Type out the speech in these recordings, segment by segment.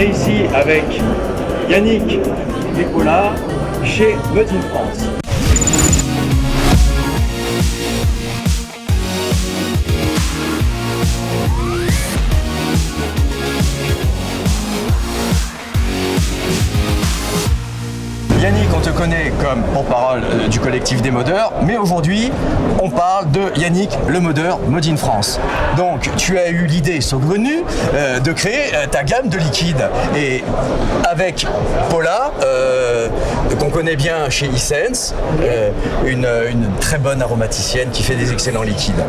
est ici avec Yannick et Paula chez Made in France. Yannick, on te connaît comme porte-parole du collectif des modeurs, mais aujourd'hui, on parle de Yannick, le modeur Made in France. Donc, tu as eu l'idée saugrenue de créer ta gamme de liquides. Et avec Paula, qu'on connaît bien chez eSense, une très bonne aromaticienne qui fait des excellents liquides.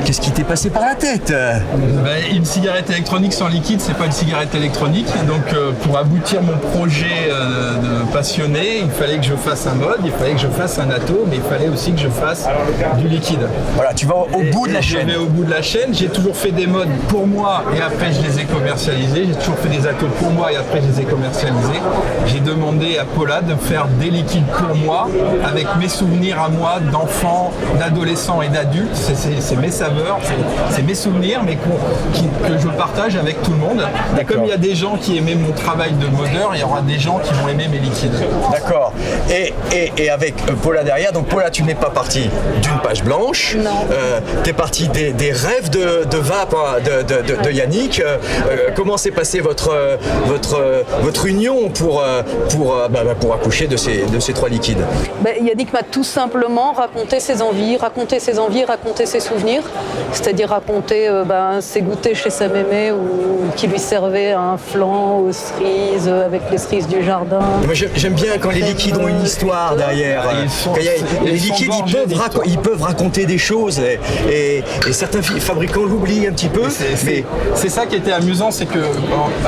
Qu'est-ce qui t'est passé par la tête? Une cigarette électronique sans liquide, c'est pas une cigarette électronique. Donc, pour aboutir mon projet de passionné, il fallait que je fasse un mode, il fallait que je fasse un atome, mais il fallait aussi que je fasse du liquide. Voilà, tu vas au bout de la chaîne. Je vais au bout de la chaîne. J'ai toujours fait des modes pour moi et après je les ai commercialisés. J'ai toujours fait des atomes pour moi et après je les ai commercialisés. J'ai demandé à Paula de faire des liquides pour moi avec mes souvenirs à moi d'enfants, d'adolescents et d'adultes. C'est mes saveurs, c'est mes souvenirs, mais que je partage avec tout le monde. Et comme il y a des gens qui aimaient mon travail de modeur, il y aura des gens qui vont aimer mes liquides. D'accord. Et avec Paula derrière, donc Paula, tu n'es pas partie d'une page blanche. Non. Tu es partie des rêves de vape de Yannick. Comment s'est passée votre union pour accoucher de ces trois liquides? Yannick m'a tout simplement raconté ses envies, raconté ses souvenirs. C'est-à-dire raconter ses goûters chez sa mémé ou qui lui servait un flan aux cerises avec les cerises du jardin. Moi, j'aime bien quand les liquides ont une histoire derrière. Les liquides, ils peuvent raconter des choses et certains fabricants l'oublient un petit peu. C'est ça qui était amusant, c'est que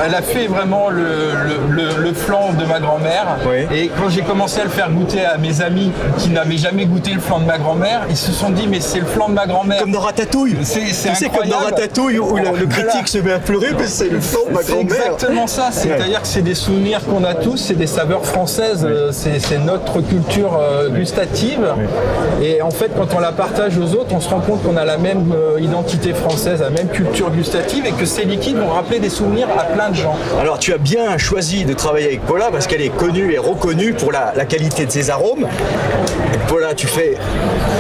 elle a fait vraiment le flan de ma grand-mère. Oui. Et quand j'ai commencé à le faire goûter à mes amis qui n'avaient jamais goûté le flan de ma grand-mère, ils se sont dit mais c'est le flan de ma grand-mère. Comme dans Ratatouille. C'est comme dans Ratatouille où le critique se met à pleurer, mais c'est le flan de ma grand-mère. C'est exactement ça. C'est-à-dire que c'est des souvenirs qu'on a tous, c'est des saveurs françaises, c'est notre culture gustative. Et en fait, quand on la partage aux autres, on se rend compte qu'on a la même identité française, la même culture gustative et que ces liquides vont rappeler des souvenirs à plein de gens. Alors, tu as bien choisi de travailler avec Paula parce qu'elle est connue et reconnue pour la qualité de ses arômes. Paula, tu fais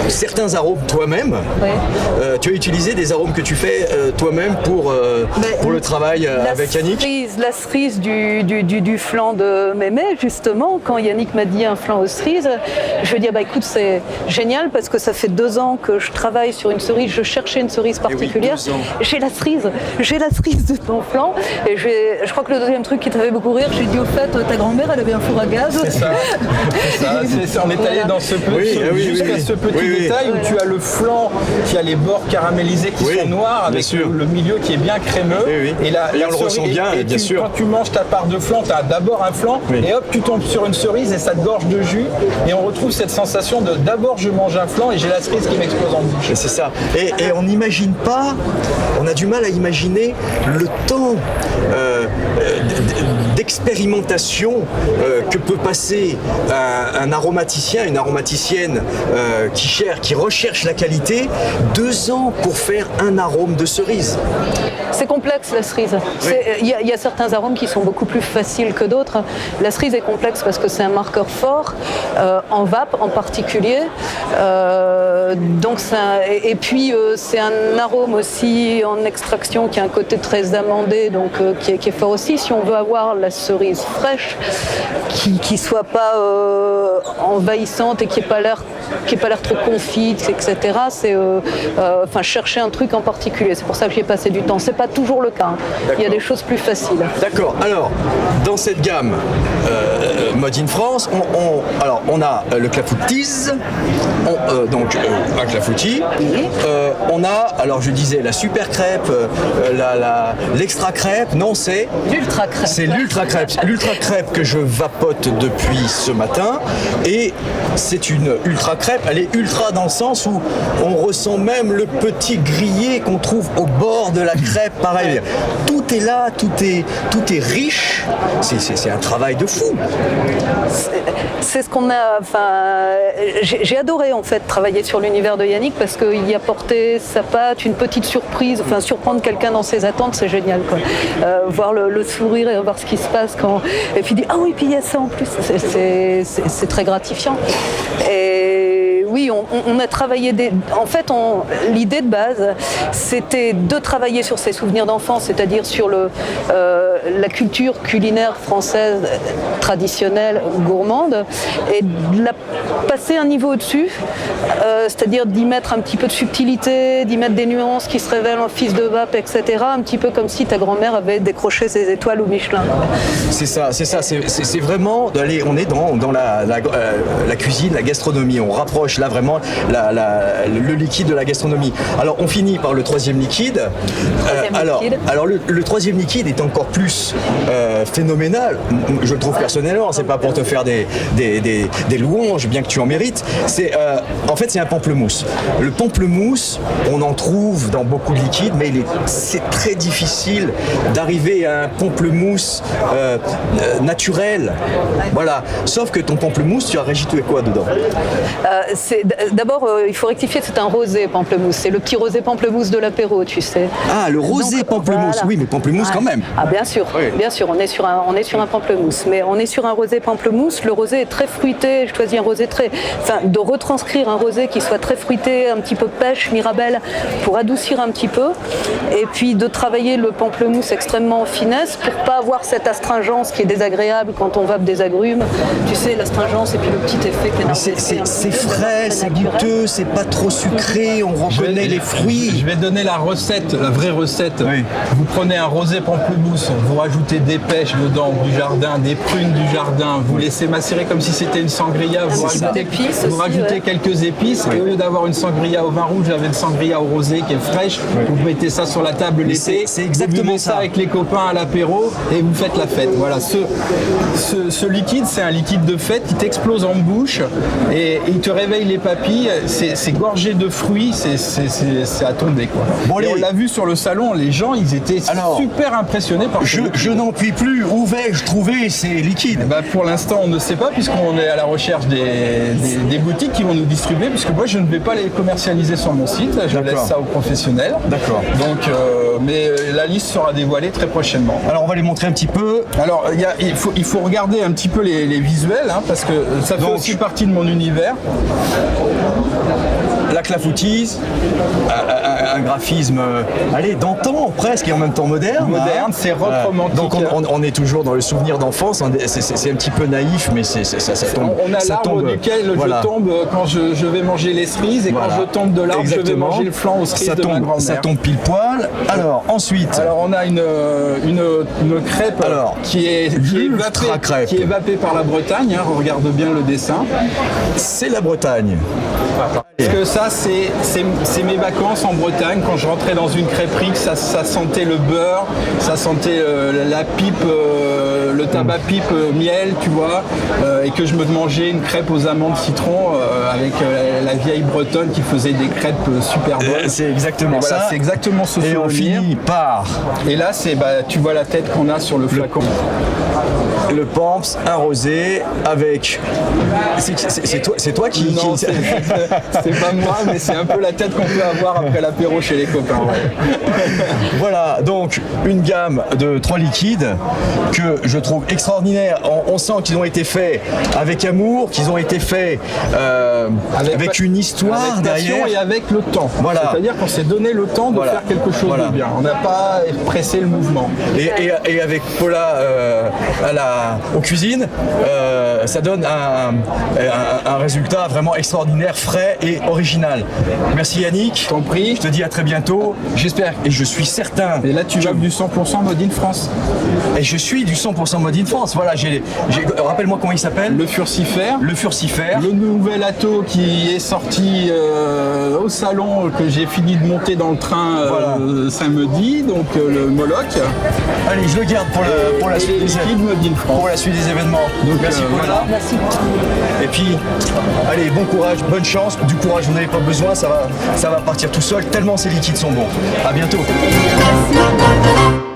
certains arômes toi-même. Ouais. Tu as utilisé des arômes que tu fais toi-même pour le travail avec Yannick. La cerise du flan de mémé, justement, quand Yannick m'a dit un flan aux cerises, je lui ai dit écoute, c'est génial parce que ça fait 2 ans que je travaille sur une cerise, je cherchais une cerise particulière. J'ai la cerise de ton flan. Et je crois que le deuxième truc qui t'avait beaucoup rire, j'ai dit au fait, ta grand-mère, elle avait un four à gaz. C'est ça. On est allé dans ce petit détail où tu as le flan qui a les bords caramélisés qui sont noirs avec le milieu qui est bien crémeux. Et là, on le ressent bien, bien sûr. Quand tu manges ta part de flan, tu as d'abord un flan et hop, tu tombes sur une cerise et ça te gorge de jus. Et on retrouve cette sensation de d'abord je mange un flan et j'ai la cerise qui m'explose en bouche. C'est ça. Et on n'imagine pas, on a du mal à imaginer le temps d'expérimentation que peut passer un aromaticien, une aromaticienne qui recherche la qualité, 2 ans pour faire un arôme de cerise. C'est complexe la cerise. Il y a certains arômes qui sont beaucoup plus faciles que d'autres. La cerise est complexe parce que c'est un marqueur fort, en vape en particulier. Et puis c'est un arôme aussi en extraction qui a un côté très amandé, donc qui est fort aussi. Si on veut avoir la cerise fraîche, qui soit pas envahissante et qui n'ait pas l'air trop confite, etc. C'est chercher un truc en particulier. C'est pour ça que j'y ai passé du temps. C'est pas toujours le cas. Il y a des choses plus faciles. D'accord. Alors, dans cette gamme Made in France, on a le clafoutis, donc un clafoutis. On a, alors je disais, la super crêpe, l'extra crêpe. Non, c'est l'ultra crêpe. C'est l'ultra crêpe. L'ultra crêpe que je vapote depuis ce matin. Et c'est une ultra crêpe. Elle est ultra dans le sens où on ressent même le petit grillé qu'on trouve au bord de la crêpe. Pareil. Tout est là, tout est riche. C'est un travail de fou. C'est ce qu'on a. J'ai adoré en fait travailler sur l'univers de Yannick parce qu'il y apportait sa patte, une petite surprise, enfin surprendre quelqu'un dans ses attentes, c'est génial quoi. Voir le sourire et voir ce qui se passe quand et puis dire ah oui puis il y a ça en plus, c'est très gratifiant. Et oui, on a travaillé en fait l'idée de base c'était de travailler sur ses souvenirs d'enfance, c'est-à-dire sur la culture culinaire française traditionnelle gourmande et de la passer un niveau au-dessus, c'est-à-dire d'y mettre un petit peu de subtilité, d'y mettre des nuances qui se révèlent en fils de vape, etc. Un petit peu comme si ta grand-mère avait décroché ses étoiles au Michelin. C'est ça, c'est vraiment d'aller, on est dans la cuisine, la gastronomie, on rapproche là vraiment le liquide de la gastronomie. Alors on finit par le troisième liquide. Alors le troisième liquide est encore plus phénoménal, je le trouve personnellement, c'est pas pour te faire des louanges, bien que tu en mérites, en fait c'est un pamplemousse. Le pamplemousse, on en trouve dans beaucoup de liquides, mais c'est très difficile d'arriver à un pamplemousse naturel. Voilà. Sauf que ton pamplemousse, tu as rajouté quoi dedans? D'abord, il faut rectifier, c'est un rosé pamplemousse. C'est le petit rosé pamplemousse de l'apéro, tu sais. Ah, le rosé donc, pamplemousse, voilà. Oui, mais pamplemousse quand même. Ah, bien sûr, oui. Bien sûr, on est sur un pamplemousse. Mais on est sur un rosé pamplemousse. Le rosé est très fruité. Je choisis un rosé de retranscrire un rosé qui soit très fruité, un petit peu pêche, mirabelle, pour adoucir un petit peu. Et puis de travailler le pamplemousse extrêmement en finesse pour pas avoir cette astringence qui est désagréable quand on vape des agrumes. Tu sais, l'astringence et puis le petit effet qui est c'est frais, c'est goûteux, c'est pas trop sucré, on reconnaît les fruits. Je vais donner la recette, la vraie recette. Oui. Vous prenez un rosé pamplemousse, vous rajoutez des pêches dedans du jardin, des prunes du jardin, vous laissez macérer comme si c'était une sangria, vous rajoutez quelques épices, et au lieu d'avoir une sangria au vin rouge, vous avez une sangria au rosé qui est fraîche, vous mettez ça sur la table l'été, vous buvez ça avec les copains à l'apéro et vous faites la fête. Voilà, ce liquide, c'est un liquide de fête qui t'explose en bouche et il te réveille les papilles, c'est gorgé de fruits, c'est à tomber quoi. Bon, et on l'a vu sur le salon, les gens ils étaient super impressionnés par je n'en puis plus, où vais-je trouver ces liquides? Pour l'instant on ne sait pas puisqu'on est à la recherche des boutiques qui vont nous distribuer, puisque moi je ne vais pas les commercialiser sur mon site, je laisse ça aux professionnels. D'accord. Donc, mais la liste sera dévoilée très prochainement. Alors on va les montrer un petit peu. Alors il faut regarder un petit peu les visuels, hein, parce que ça fait aussi partie de mon univers. La clafoutise, un graphisme, d'antan presque, et en même temps moderne. Moderne, c'est rock romantique. Donc on est toujours dans le souvenir d'enfance, c'est un petit peu naïf, mais ça tombe. On a l'arbre duquel je tombe quand je vais manger les cerises, et quand je tombe de l'arbre, je vais manger le flanc aux cerises de ma grand-mère. Ça tombe pile poil. Alors ensuite... Alors on a une crêpe qui est vapée par la Bretagne, hein, regarde bien le dessin. C'est la Bretagne. Parce que ça, c'est mes vacances en Bretagne, quand je rentrais dans une crêperie, ça sentait le beurre, ça sentait la pipe, le tabac pipe miel, tu vois, et que je me mangeais une crêpe aux amandes citron avec la vieille bretonne qui faisait des crêpes super bonnes. C'est exactement ça. Voilà, c'est exactement ce souvenir. Et on finit par... Et là, tu vois la tête qu'on a sur le flacon. Le Pamps, un rosé avec... C'est toi qui... Non, c'est pas moi, mais c'est un peu la tête qu'on peut avoir après l'apéro chez les copains. Ouais. Voilà, donc une gamme de 3 liquides que je trouve extraordinaire. On sent qu'ils ont été faits avec amour, qu'ils ont été faits avec une histoire avec derrière. Et avec le temps. Voilà. C'est-à-dire qu'on s'est donné le temps de faire quelque chose de bien. On n'a pas pressé le mouvement. Et avec Paula aux cuisines, ça donne un résultat vraiment extraordinaire, frais et original. Merci Yannick. T'en prie. Je te dis à très bientôt. J'espère et je suis certain. Et là tu vas du 100% Made in France. Et je suis du 100% Made in France. Voilà, rappelle-moi comment il s'appelle. Le Furcifère. Le Furcifère. Le nouvel Atto qui est sorti au salon, que j'ai fini de monter dans le train samedi, donc le Moloch. Allez, je le garde pour la suite des événements. Pour la suite des événements. Donc merci Paula. Merci. Et puis, allez, bon courage, bonne chance. Du courage, vous n'avez pas besoin, ça va partir tout seul, tellement ces liquides sont bons. À bientôt. Merci.